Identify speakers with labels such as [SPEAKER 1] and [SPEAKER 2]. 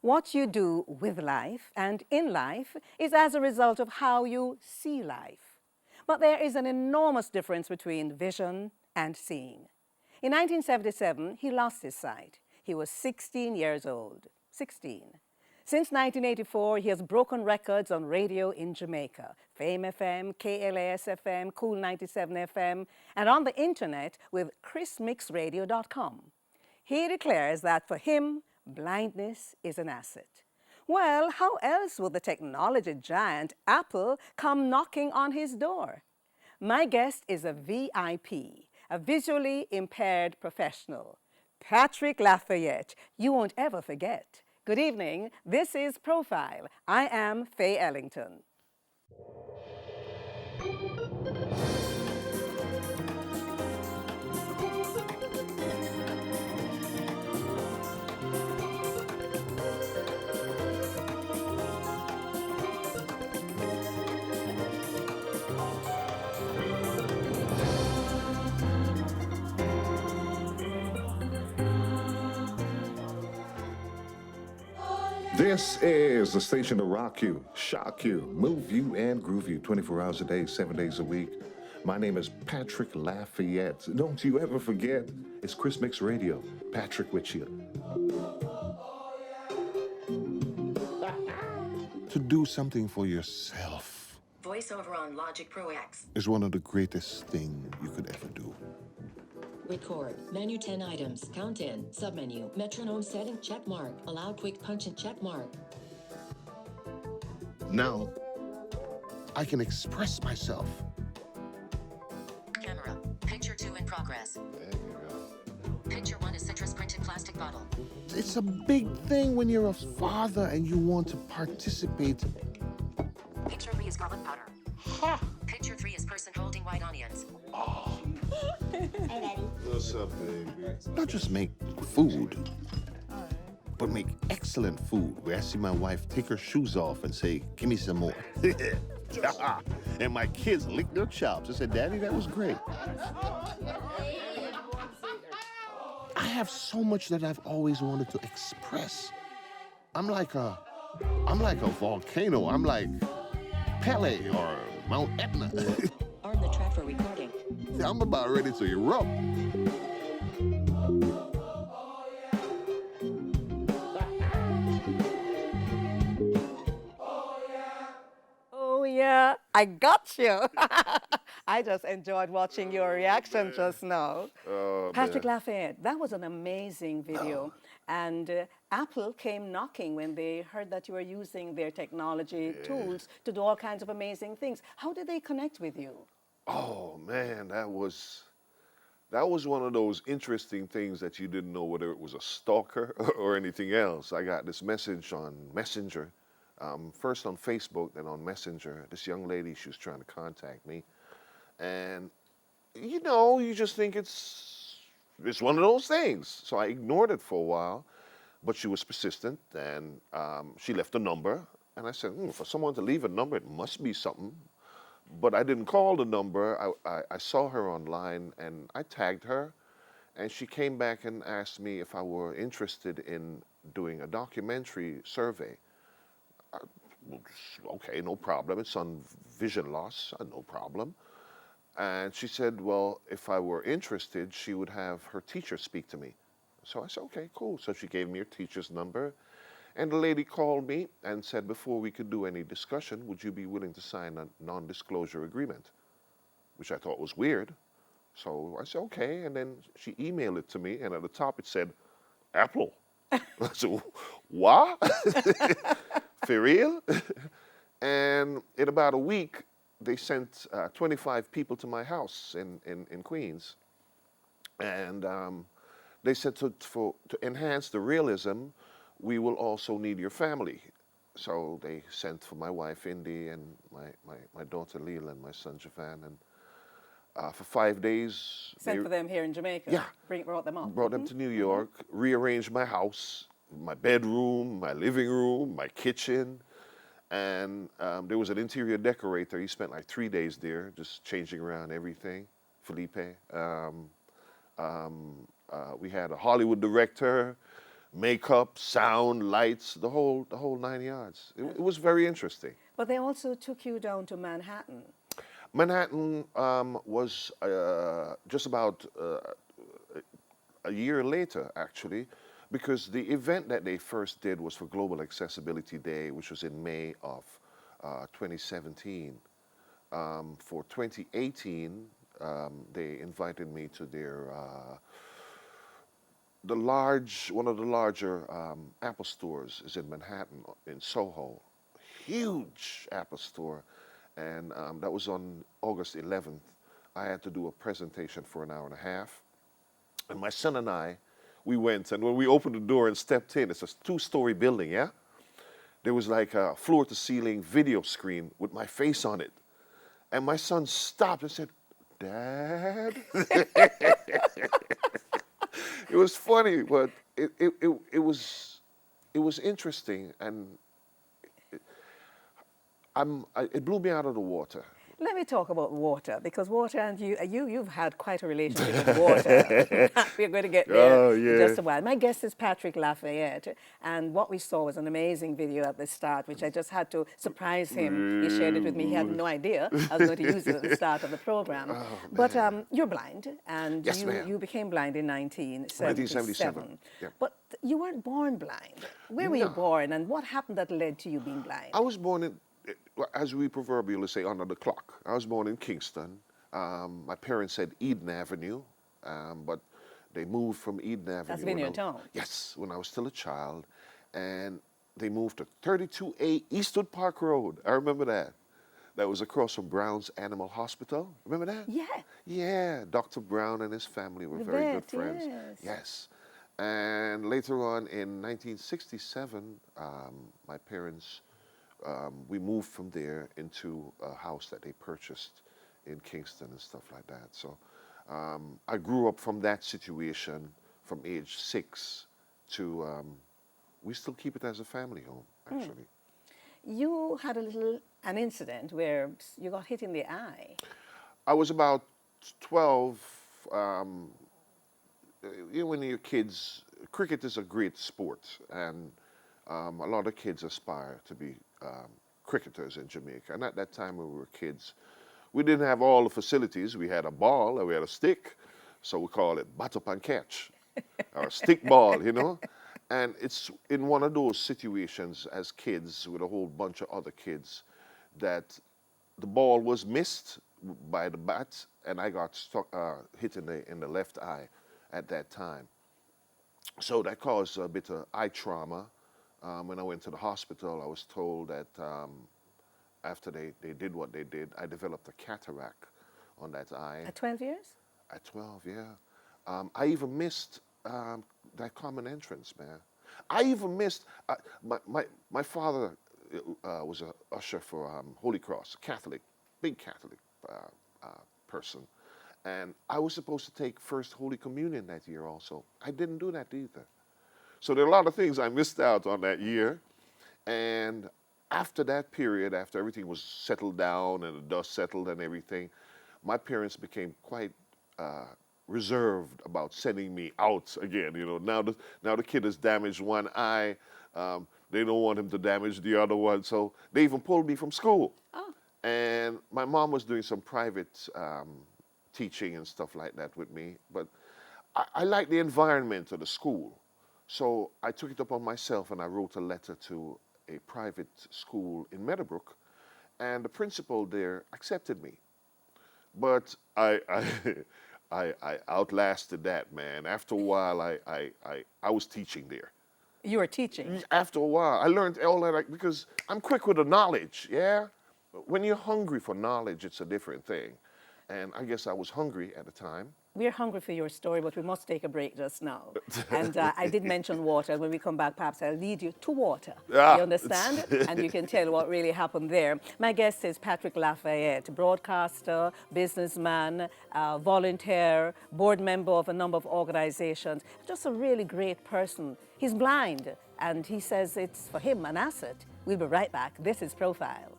[SPEAKER 1] What you do with life and in life is as a result of how you see life. But there is an enormous difference between vision and seeing. In 1977, he lost his sight. He was 16 years old. 16. Since 1984, he has broken records on radio in Jamaica, Fame FM, KLAS FM, Cool 97 FM, and on the internet with chrismixradio.com. He declares that for him, blindness is an asset. Well, how else would the technology giant Apple come knocking on his door? My guest is a VIP, a visually impaired professional, Patrick Lafayette. You won't ever forget. Good evening. This is Profile. I am Faye Ellington.
[SPEAKER 2] This is the station to rock you, shock you, move you, and groove you 24 hours a day, 7 days a week. My name is Patrick Lafayette. Don't you ever forget, it's Chris Mix Radio. Patrick with you. To do something for yourself.
[SPEAKER 3] Voiceover on Logic Pro X
[SPEAKER 2] is one of the greatest things you could ever do.
[SPEAKER 3] Record. Menu 10 items. Count in. Submenu. Metronome setting. Check mark. Allow quick punch and check mark.
[SPEAKER 2] Now, I can express myself.
[SPEAKER 3] Camera. Picture 2 in progress.
[SPEAKER 2] There you go.
[SPEAKER 3] Picture 1 is citrus printed plastic bottle.
[SPEAKER 2] It's a big thing when you're a father and you want to participate.
[SPEAKER 3] Picture 3 is garlic powder.
[SPEAKER 2] Ha!
[SPEAKER 3] Picture 3 is person holding white onions.
[SPEAKER 2] Oh.
[SPEAKER 4] Hey, Daddy.
[SPEAKER 2] What's up, baby? Not just make food, but make excellent food where I see my wife take her shoes off and say, give me some more. And my kids lick their chops. I said, Daddy, that was great. I have so much that I've always wanted to express. I'm like a volcano. I'm like Pele or Mount Etna.
[SPEAKER 3] Arm the track for recording.
[SPEAKER 2] I'm about ready to erupt.
[SPEAKER 1] Oh, yeah, I got you. I just enjoyed watching your reaction just now.
[SPEAKER 2] Oh,
[SPEAKER 1] Patrick
[SPEAKER 2] man.
[SPEAKER 1] Lafayette, that was an amazing video. And Apple came knocking when they heard that you were using their technology tools to do all kinds of amazing things. How did they connect with you?
[SPEAKER 5] Oh man, that was one of those interesting things that you didn't know whether it was a stalker or anything else. I got this message on Messenger, first on Facebook, then on Messenger. This young lady, she was trying to contact me, and you just think it's one of those things. So I ignored it for a while, but she was persistent, and she left a number, and I said, for someone to leave a number, it must be something. But I didn't call the number. I saw her online, and I tagged her, and she came back and asked me if I were interested in doing a documentary survey. Okay, no problem. It's on vision loss, no problem. And she said, well, if I were interested, she would have her teacher speak to me. So I said, okay, cool. So she gave me her teacher's number. And the lady called me and said, before we could do any discussion, would you be willing to sign a non-disclosure agreement? Which I thought was weird. So I said, okay. And then she emailed it to me, and at the top it said, Apple. I said, what? For real? And in about a week, they sent 25 people to my house in Queens. And they said to enhance the realism, we will also need your family. So they sent for my wife, Indy, and my daughter, Leela, and my son, Javan. And for 5 days...
[SPEAKER 1] Sent for them here in Jamaica?
[SPEAKER 5] Yeah.
[SPEAKER 1] Brought them up?
[SPEAKER 5] Brought them to New York, rearranged my house, my bedroom, my living room, my kitchen. And there was an interior decorator. He spent like 3 days there, just changing around everything, Felipe. We had a Hollywood director. makeup, sound, lights, the whole 9 yards. It was very interesting.
[SPEAKER 1] But they also took you down to Manhattan.
[SPEAKER 5] Manhattan was just about a year later, actually, because the event that they first did was for Global Accessibility Day, which was in May of 2017. For 2018, they invited me to their one of the larger Apple stores is in Manhattan, in Soho. Huge Apple store, and that was on August 11th. I had to do a presentation for an hour and a half, and my son and I, we went, and when we opened the door and stepped in, it's a 2-story building, yeah? There was like a floor-to-ceiling video screen with my face on it. And my son stopped and said, "Dad?" It was funny, but it was interesting, and it blew me out of the water.
[SPEAKER 1] Let me talk about water, because water and you've had quite a relationship with water. We're going to get there in just a while. My guest is Patrick Lafayette, and what we saw was an amazing video at the start, which I just had to surprise him. He shared it with me. He had no idea I was going to use it at the start of the program.
[SPEAKER 5] Oh,
[SPEAKER 1] but you're blind, and
[SPEAKER 5] yes,
[SPEAKER 1] you became blind in 1977.
[SPEAKER 5] Yeah.
[SPEAKER 1] But you weren't born blind. Where were you born, and what happened that led to you being blind?
[SPEAKER 5] I was born in, as we proverbially say, under the clock. I was born in Kingston. My parents said Eden Avenue, but they moved from Eden Avenue.
[SPEAKER 1] That's been your town?
[SPEAKER 5] Yes, when I was still a child. And they moved to 32A Eastwood Park Road. I remember that. That was across from Brown's Animal Hospital. Remember that?
[SPEAKER 1] Yeah.
[SPEAKER 5] Yeah, Dr. Brown and his family were very good friends. Yes. And later on in 1967, my parents, we moved from there into a house that they purchased in Kingston and stuff like that. So I grew up from that situation from age 6 to, we still keep it as a family home, actually.
[SPEAKER 1] You had an incident where you got hit in the eye.
[SPEAKER 5] I was about 12. When you're kids, cricket is a great sport, and a lot of kids aspire to be cricketers in Jamaica. And at that time when we were kids, we didn't have all the facilities. We had a ball and we had a stick, so we call it bat up and catch, or stick ball, you know. And it's in one of those situations as kids with a whole bunch of other kids that the ball was missed by the bat, and I got hit in the left eye at that time. So that caused a bit of eye trauma. When I went to the hospital, I was told that after they did what they did, I developed a cataract on that eye.
[SPEAKER 1] At 12 years?
[SPEAKER 5] At 12, yeah. I even missed that common entrance, man. I even missed, my father was an usher for Holy Cross, Catholic, big Catholic person. And I was supposed to take First Holy Communion that year also. I didn't do that either. So there are a lot of things I missed out on that year. And after that period, after everything was settled down and the dust settled and everything, my parents became quite reserved about sending me out again. You know, now the kid has damaged one eye. They don't want him to damage the other one. So they even pulled me from school. Oh. And my mom was doing some private teaching and stuff like that with me. But I like the environment of the school. So I took it upon myself and I wrote a letter to a private school in Meadowbrook, and the principal there accepted me. But I outlasted that, man. After a while, I was teaching there.
[SPEAKER 1] You were teaching?
[SPEAKER 5] After a while, I learned all that because I'm quick with the knowledge, yeah? When you're hungry for knowledge, it's a different thing. And I guess I was hungry at the time.
[SPEAKER 1] We're hungry for your story, but we must take a break just now. And I did mention water. When we come back, perhaps I'll lead you to water.
[SPEAKER 5] Ah.
[SPEAKER 1] You understand? And you can tell what really happened there. My guest is Patrick Lafayette, broadcaster, businessman, volunteer, board member of a number of organizations. Just a really great person. He's blind, and he says it's, for him, an asset. We'll be right back. This is Profile.